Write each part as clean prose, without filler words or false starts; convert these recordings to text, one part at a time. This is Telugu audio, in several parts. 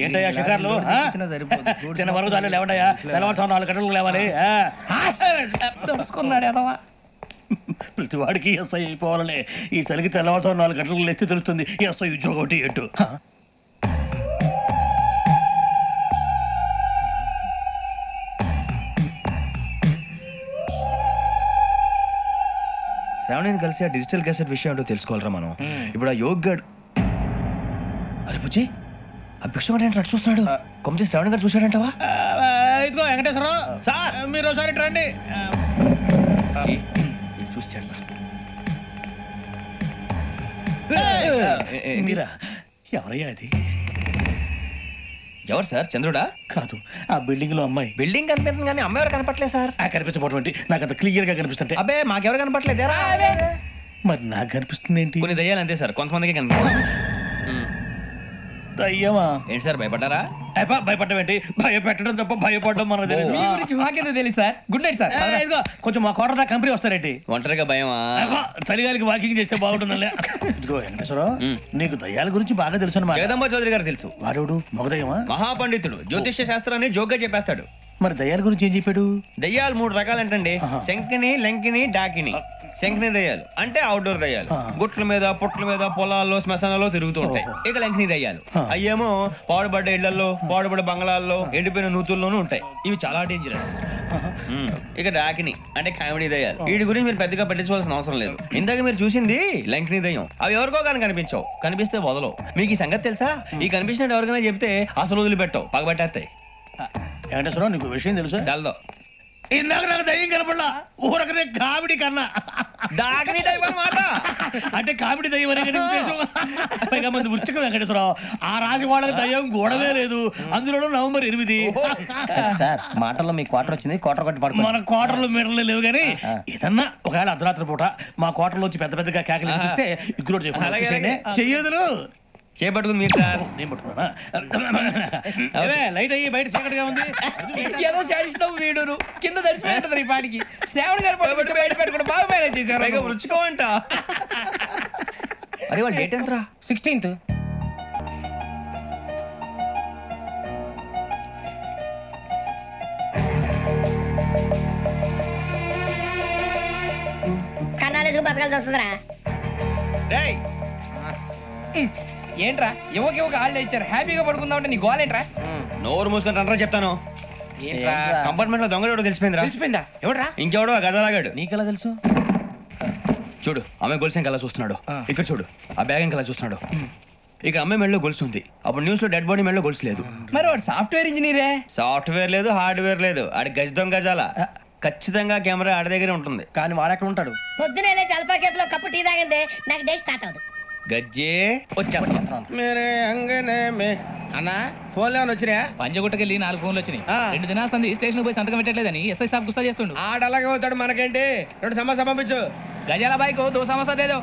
ఏంటయ్యా షికార్లు చిన్న వరకు చాలు లేవండయ్యా తెల్లవారుతో 4 గంటలకు లేవాలి ప్రతి వాడికి ఎస్ఐ అయిపోవాలనే ఈ చలికి తెల్లవారుతో 4 గంటలకు లేస్తే తెలుస్తుంది ఎస్ఐ ఉద్యోగం ఒకటి ఎటు శ్రావణిని కలిసి ఆ డిజిటల్ క్యాసెట్ విషయం ఏంటో తెలుసుకోవాలరా మనం. ఇప్పుడు ఆ యోగ్ గడ్ అరే బుజ్జి ఆ భిక్షం ఏంటి అటు చూస్తున్నాడు. కొమ్మతి శ్రావణి గారు చూశాడంటవా? ఇదిగో వెంకటేశ్వరరావు సార్ మీరు ఒకసారి రండి. చూసాడు మీరా ఎవరయ్యా అది? ఎవరు సార్? చంద్రుడా? కాదు ఆ బిల్డింగ్ లో అమ్మాయి. బిల్డింగ్ కనిపిస్తుంది కానీ అమ్మాయి ఎవరు కనపట్లేదు సార్. కనిపించబోటువంటి నాకు అంత క్లియర్ గా కనిపిస్తుంటే. అబ్బే మాకెవరు కనపట్లేదు. మరి నాకు కనిపిస్తుంది ఏంటి? కొన్ని దయ్యాలు అంతే సార్, కొంతమందికి కనిపిస్తుంది. దయ్యమా? ఏంటి సార్ భయపడ్డారా? భయపడడం ఏంటి? భయపెట్టడం తప్ప భయపడడం మనకు తెలియదు. మాకేదో తెలియదు సార్. Good night sir. ఇదిగో కొంచెం మా కోట దాకా కంపెనీ వస్తారేంటి? ఒంటరిగా భయమా? చలిగాలికి వాకింగ్ చేస్తే బాగుంటుందిలే. ఇదిగో వెంకటేశ్వరరావు నీకు దయ్యాల గురించి బాగా తెలుసు అన్నమాట. జగదంబ చౌదరి గారు తెలుసు. వాడు మగదయ్యమా? మహాపండితుడు, జ్యోతిష్య శాస్త్రాన్ని జోగ్గా చెప్పేస్తాడు. మరి దయ్యాల గురించి ఏం చెప్పాడు? దయ్యాలు 3 రకాలంటండి. శంకిని, లంకిని, డాకిని. శంకిని దయ్యాలు అంటే అవుట్డోర్ దయ్యాలు, గుట్ల మీద పుట్ల మీద పొలాల్లో శ్మశానాల్లో తిరుగుతూ ఉంటాయి. ఇక లంకిని దయ్యాలు అయ్యేమో పాడుబడ్డ ఇళ్లలో, పాడుబడ్డ బంగ్లాల్లో, ఎండిపోయిన నూతుల్లోనూ ఉంటాయి. ఇవి చాలా డేంజరస్. ఇక డాకిని అంటే కామెడీ దయ్యాలు. వీటి గురించి మీరు పెద్దగా పట్టించుకోవాల్సిన అవసరం లేదు. ఇందాక మీరు చూసింది లంకిని దయ్యం. అవి ఎవరికో కానీ కనిపించవు, కనిపిస్తే వదలవు. మీకు ఈ సంగతి తెలుసా? ఈ కనిపించినట్టు ఎవరికైనా చెప్తే అసలు వదిలిపెట్టవు, పగబట్టేస్తాయి. వెంకటేశ్వరరావు నీకు విషయం తెలుసు? తెలదో. ఇందాక నాకు దయ్యం కనపడలా, ఊరకనే కామెడీ కన్నా డాకిని టైప్ అన్నమాట. అంటే కామెడీ దయ్యం అనే ఉద్దేశం. పైగా మంది ఉచ్చకం వెంకటేశ్వరరావు. ఆ రాజు వాళ్ళకి దయ్యం గొడవే లేదు. అందులోనూ నవంబర్ 8. సార్ మాటల్లో మీ క్వార్టర్ వచ్చింది, క్వార్టర్ కొట్టి పడుకో. మన క్వార్టర్లో మీటర్లు లేవు కానీ ఏదన్నా ఒకవేళ అర్ధరాత్రి పూట మా క్వార్టర్లో వచ్చి పెద్ద పెద్దగా కేకలు వినిపిస్తే ఇగ్గురు చెయ్యదులు చేపట్టుకుంది మీరు సార్. నేను పట్టుకున్నా లైట్ అయ్యి బయట చీకటిగా ఉంది. ఏదో శాడిస్టం వీడును కింద దర్శనం ఈ పాటికి శ్రావణ్ గారు బయట పెట్టుకుని బాగా మేనేజ్ చేశారు. రుచుకోమంట. అరే వాళ్ళ డేట్ ఎంతరా? 16th. కన్నాలేసుకు బతకాల్సి వస్తుందిరా. ఏంట్రా యువకి ఆళ్ళు ఇచ్చారు, హ్యాపీగా పడుకుందామంటే నీ గోల్ ఏంట్రా? నోరు మూసుకొని రండ్రా చెప్తాను. కంపార్ట్మెంట్ లో దొంగలు ఎవడో తెలిసిపోయిందిరా. తెలిసిపోయిందా? ఎవడ్రా? ఇంకెవడో గదలాగాడు. నీకెలా తెలుసు? చూడు అమ్మాయి గొలుసు ఇంకలా చూస్తున్నాడు. ఇక్కడ చూడు ఆ బ్యాగ్ ఇంకలా చూస్తున్నాడు. ఇక అమ్మాయి మెడలో గొలుసు ఉంది. అప్పుడు న్యూస్ లో డెడ్ బాడీ మెడలో గొలుసు లేదు. మరి వాడు సాఫ్ట్వేర్ ఇంజనీరే. సాఫ్ట్వేర్ లేదు, హార్డ్వేర్ లేదు. ఆడి గజ దొంగ గజాల. ఖచ్చితంగా కెమెరా ఆడి దగ్గరే ఉంటుంది. కానీ వాడెక్కడ ఉంటాడు? పొద్దునే లేచి అల్ఫా కేఫ్ లో కప్పు టీ తాగిందే నాకు డే స్టార్ట్ అవుతుంది. గజ్జే వచ్చా అన్నా ఫోన్లో ఏమైనా వచ్చినాయా? పంజగుట్టకెళ్ళి 4 ఫోన్లు వచ్చినాయి. 2 దినాల సంది స్టేషన్ పోయి సంతకం పెట్టలేదని ఎస్ఐ సాబ్ గుస్తా చేస్తుండు. ఆడలాగే అవుతాడు, మనకేంటి? 2 సమస్య పంపించు. గజాల బైక్ 2 సమస్య దేదో.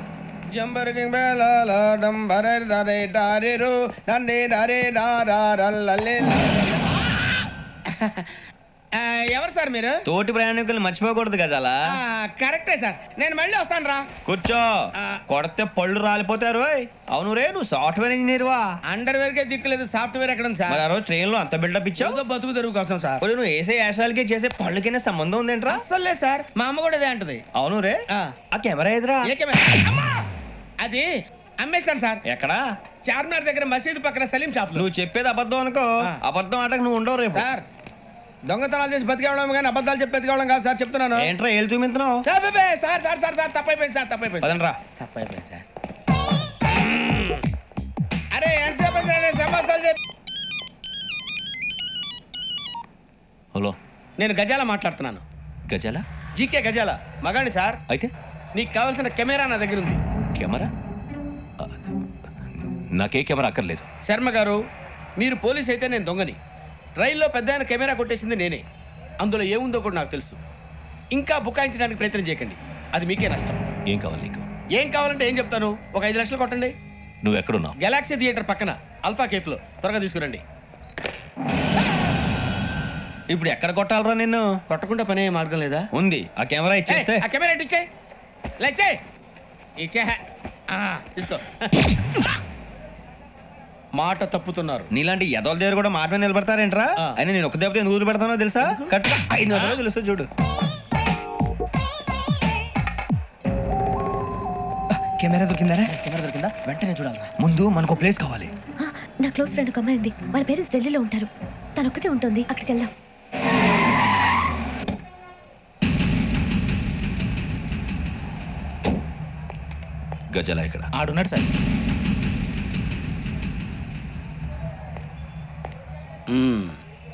జంబర్ కింగ్ బేలాల డంబరే డరే డారిరు నన్నే డరే డారల్లలే. ఎవరు సార్ మీరు? తోటి ప్రయాణికులు మర్చిపోకూడదు గజాల. కరెక్టే సార్, నేను మళ్ళీ వస్తాను రా. కూర్చో. కొడితే పళ్ళు రాలిపోతారు. అవును రే, నువ్వు సాఫ్ట్వేర్ ఇంజనీర్ వా? అండర్వేర్ కే దిక్కులేదు, సాఫ్ట్వేర్ ఎక్కడ ఉంది సార్? మరి ఆ రోజు ట్రైన్ లో అంత బిల్డప్ ఇచ్చావు. బతుకు తెరుగు కోసం సార్. నువ్వు వేసే యాశాలకి చేసే పళ్ళకైనా సంబంధం ఉందేంట్రా? అస్సలు లేదు సార్, మా అమ్మ కూడా అదే అంటది. అవును రే, ఆ కెమెరా ఎదురా? ఏ కెమెరా? అది అమ్మేస్తాను సార్. ఎక్కడా? చార్మినార్ దగ్గర మసీదు పక్కన సలీం షాప్. నువ్వు చెప్పేది అబద్ధం అనుకో. అబద్ధం ఆటకు నువ్వు ఉండవు రేపు. సార్ దొంగతనాలు చేసి బతికేవడం కానీ అబద్ధాలు చెప్పి బతికేవడం కాదు సార్, చెప్తున్నాను. ఏంట్రా ఏళ్ళు చూపించినావు? Sir sir sir sir sir తప్పైపోయింది సార్, తప్పైపోయింది. పదండ్రా. తప్పైపోయింది సార్. అరే ఎంతసేపు సమస్యలు చెప్పి. హలో, నేను గజాల మాట్లాడుతున్నాను. గజాల? జీకే గజాల మగాండి సార్. అయితే నీకు కావాల్సిన కెమెరా నా దగ్గర ఉంది. కెమెరా? నాకే కెమెరా అక్కర్లేదు. శర్మ గారు, మీరు పోలీస్ అయితే నేను దొంగని. రైల్లో పెద్ద ఆయన కెమెరా కొట్టేసింది నేనే. అందులో ఏముందో కూడా నాకు తెలుసు. ఇంకా బుకాయించడానికి ప్రయత్నం చేయకండి, అది మీకే నష్టం. ఏం కావాలి నీకు? ఏం కావాలంటే ఏం చెప్తాను. ఒక 5 లక్షలు కొట్టండి. నువ్వు ఎక్కడున్నావు? గెలాక్సీ థియేటర్ పక్కన అల్ఫా కేఫ్ లో. త్వరగా తీసుకురండి. ఇప్పుడు ఎక్కడ కొట్టాలరా నిన్ను? కొట్టకుండా పనే మార్గం లేదా? ఉంది. ఆ కెమెరా ఇచ్చేస్తే. ఆ కెమెరా ఇచ్చే ఇచ్చే తీసుకో. మాట తప్పుతున్నారు. నీలాంటి ఎదల దగ్గర కూడా మాట మీద నిలబడతారేంట్రా? అయినా నేను ఒక దెబ్బతో ఎందుకు ఊరు పెడతానో తెలుసా? కరెక్ట్గా 5 నిమిషాలు తెలుసు చూడు. కెమెరా దొరికిందా వెంటనే చూడాలి. ముందు మనకు ప్లేస్ కావాలి. నా క్లోజ్ ఫ్రెండ్ ఒక అమ్మాయి ఉంది. వాళ్ళ పేరెంట్స్ ఢిల్లీలో ఉంటారు. తను ఒక్కతే ఉంటుంది. అక్కడికి వెళ్దాం. గజాల ఇక్కడ ఆడున్నాడు సార్.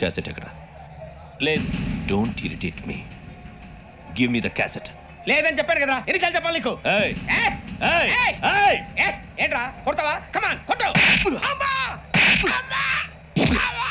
క్యాసెట్ ఎక్కడ? లేదు don't irritate me. Give me the cassette. లేదని చెప్పాను కదా, ఎన్నిసార్లు చెప్పాలి నీకు? ఏంట్రా కొడతావా? కమాన్ కొట్టు. అమ్మా! అమ్మా! అమ్మా!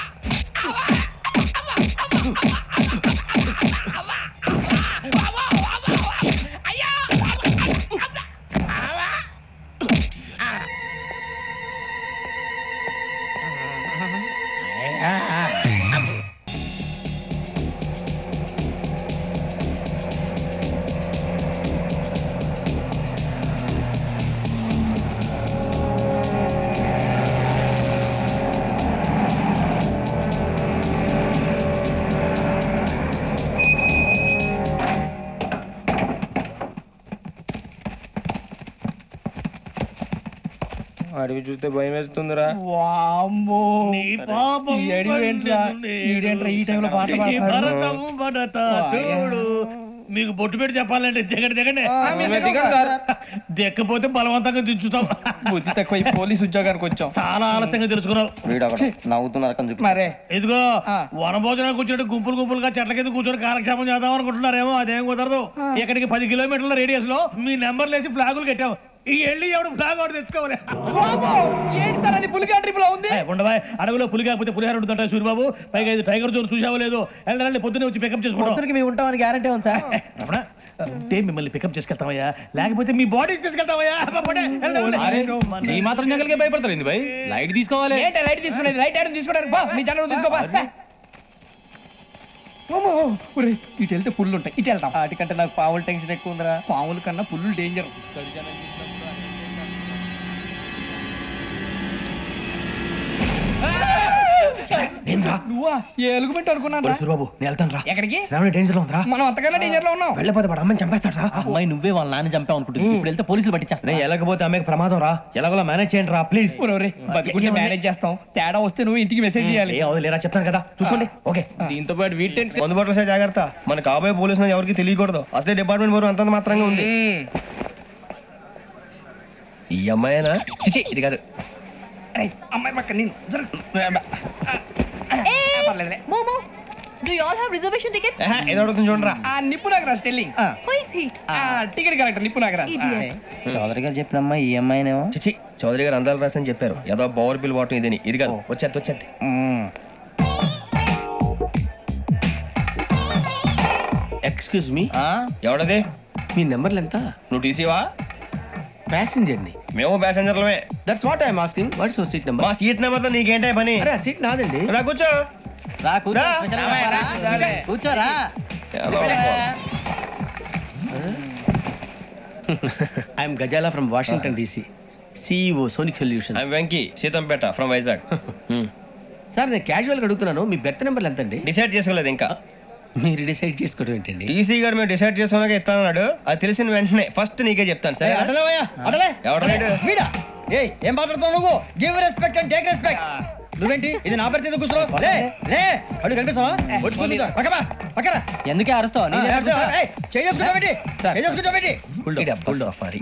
అడవి చూస్తే భయం వేస్తుందిరా. నీ పాపం ఈడేంట్రా ఈ టైంలో పాట నీ పాడుతున్నాడు? భరతము భరత చూడు. మీకు బొట్టు పెట్టి చెప్పాలంటే దిగండి దిక్కపోతే బలవంతంగా దించుతాం. బుద్ధి తక్కువ ఈ పోలీస్ ఉద్యోగానికి వచ్చాం. చాలా ఆలస్యంగా తెలుసుకున్నావు. నవ్వుతున్నారు మరే. ఇదిగో వనభోజనానికి కూర్చొని గుంపులుగా చెట్ల కింద కూర్చొని కాలక్షేపం చేద్దాం అనుకుంటున్నారేమో. అదేం కుదరదు. ఇక్కడికి 10 కిలోమీటర్ల రేడియస్ లో మీ నెంబర్లు వేసి ఫ్లాగులు కట్టాం. ఈ వెళ్ళి ఎవడు ఫ్లాగ్ ఒకటి తెచ్చుకోవాలి. ఏంటి సార్ అది పులిగా ట్రిప్ లో ఉంది? ఉండవా అడవిలో పులి కాకపోతే పులిహార ఉంటుంట సూరిబాబు. పైగా ఇది టైగర్ జోన్ చూసావో లేదో. వెళ్ళి పొద్దున్నే వచ్చి పికప్ చేసుకుంటాం. మేము ఉంటామని గ్యారంటీ ఉంది సార్. అంటే మిమ్మల్ని పికప్ చేసుకెళ్తామయ్యా, లేకపోతే మీ బాడీ తీసుకెళ్తామయ్యా. ఈ మాత్రం జంగల్కే భయపడతారు ఏంది భయ్? లైట్ తీసుకోవాలి. ఏంటి లైట్ తీసుకునేది? లైట్ ఆడని తీసుకోవడానికి బా మీ జనం తీసుకోబా. ఇటు వెళ్తే పుల్లు ఉంటాయి, ఇటు వెళ్తాం. వాటికంటే నాకు పావులు టెన్షన్ ఎక్కువ ఉందిరా. పాముల కన్నా పుల్లు డేంజర్. నువ్వా? ఏ ఎలుగుబెట్టి అనుకున్నాను. సూరిబాబు నేను వెళ్తాను రా. ఎక్కడికి? శ్రావణి డేంజర్ లో ఉందిరా. మనం అంతకన్నా డేంజర్ లో ఉన్నాం. వెళ్ళపోతే వాడు అమ్మని చంపేస్తాడు రా. అమ్మాయి నువ్వే వాళ్ళ నాన్న చంపావు అనుకుంటుంది. ఇప్పుడు వెళ్తే పోలీసులు పట్టించేస్తా. నేను వెళ్ళకపోతే అమ్మకి ప్రమాదం రా. ఎలాగోలా మేనేజ్ చేయండి రా ప్లీజ్. బతికుంటే మేనేజ్ చేస్తాం. తేడా వస్తే నువ్వు ఇంటికి మెసేజ్ చేయాలి. ఏ అవదు లేరా చెప్తాను కదా చూసుకోండి. ఓకే దీంతో పాటు వీటి అందుబాటులో జాగ్రత్త. మన కాబోయే పోలీసులు ఎవరికి తెలియకూడదు. అసలే డిపార్ట్మెంట్ బోర్ అంతంత మాత్రంగా ఉంది. ఈ అమ్మాయినా? చిచి ఇది కాదు. అమ్మాయి పక్క నేను Momo, do you all have reservation tickets? ఏదో అడుగుతుంది చూడరా. నిప్పు Nagaraj telling. Who is he? Ticket correct నిప్పు నాగరాజ్. Idiots. చౌదరి గారు చెప్పినమ్మా ఈ అమ్మాయినేమో. చిచి చౌదరి గారు అందాలు రాసని చెప్పారు. ఏదో బోర్ బిల్ వాటం ఇదని. ఇది కాదు. వచ్చేది ఎక్స్క్యూజ్ మీ, ఎవడది? మీ నెంబర్లు ఎంత? నువ్వు టీసీవా? ప్యాసింజర్ ని. మేము ప్యాసెంజర్లమే. That's what I'm asking. What's your seat number? మా సీట్ నెంబర్ తో నీకేంటే పని? అరే ఆ సీట్ నాదండి. రా కూర్చో. రా కూర్చో. రా. కూర్చోరా. I'm Gazala from Washington DC, CEO Sonic Solution. I'm Venky Seethampeta from Vizag. Sir నేను క్యాజువల్గా అడుగుతున్నాను, మీ బెర్త్ నెంబర్లు ఎంత అండి? డిసైడ్ చేసుకోలేదు ఇంకా. మీరు డిసైడ్ చేసుకోవడం ఏంటండి? టీసీ గారు మేము డిసైడ్ చేసుకున్నాక ఇస్తానన్నాడు. అది తెలిసిన వెంటనే ఫస్ట్ నీకే చెప్తాను. సరే వీడా ఏం మాట్లాడుతావు నువ్వు? Give respect and take respect. నువ్వేంటి ఇది నా పరిస్థితి కూర్చున్నావు? లే లే అడుగు కనిపిస్తావా? వచ్చి కూర్చుంటా. పక్కరా. ఎందుకే అరుస్తావు?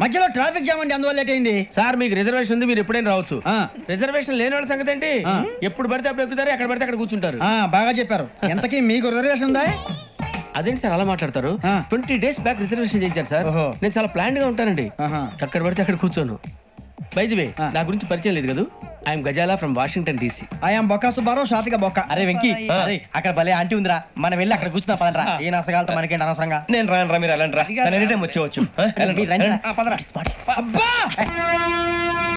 మధ్యలో ట్రాఫిక్ జామ్ అండి, అందువల్ల లేట్ అయింది. సార్ మీకు రిజర్వేషన్ ఉంది, మీరు ఎప్పుడైనా రావచ్చు. రిజర్వేషన్ లేని వాళ్ళ సంగతి ఏంటి? ఎప్పుడు పడితే అప్పుడు ఎక్కుతారు, ఎక్కడ పడితే అక్కడ కూర్చుంటారు. బాగా చెప్పారు. ఎంతకీ మీకు రిజర్వేషన్ ఉందా? అదేంటి సార్ అలా మాట్లాడతారు? 20 days బ్యాక్ రిజర్వేషన్ చేయించారు సార్. నేను చాలా ప్లాన్డ్ గా ఉంటానండి. ఎక్కడ పడితే అక్కడ కూర్చోను. బై ది వే నా గురించి పరిచయం లేదు కదా. I'm Gazala from Washington DC. I'm Bokka Subbarao, షార్ట్గా బొక్క. అరే వెంకీ, అక్కడ భలే ఆంటీ ఉందిరా, మనం వెళ్ళి అక్కడ కూర్చున్నా పదరా. ఏ నసగాలతో మనకేంటి అనవసరంగా. నేను రాను రా, మీరు ఎలాంటి రా. ఎనీ టైం వచ్చేవచ్చు. అబ్బా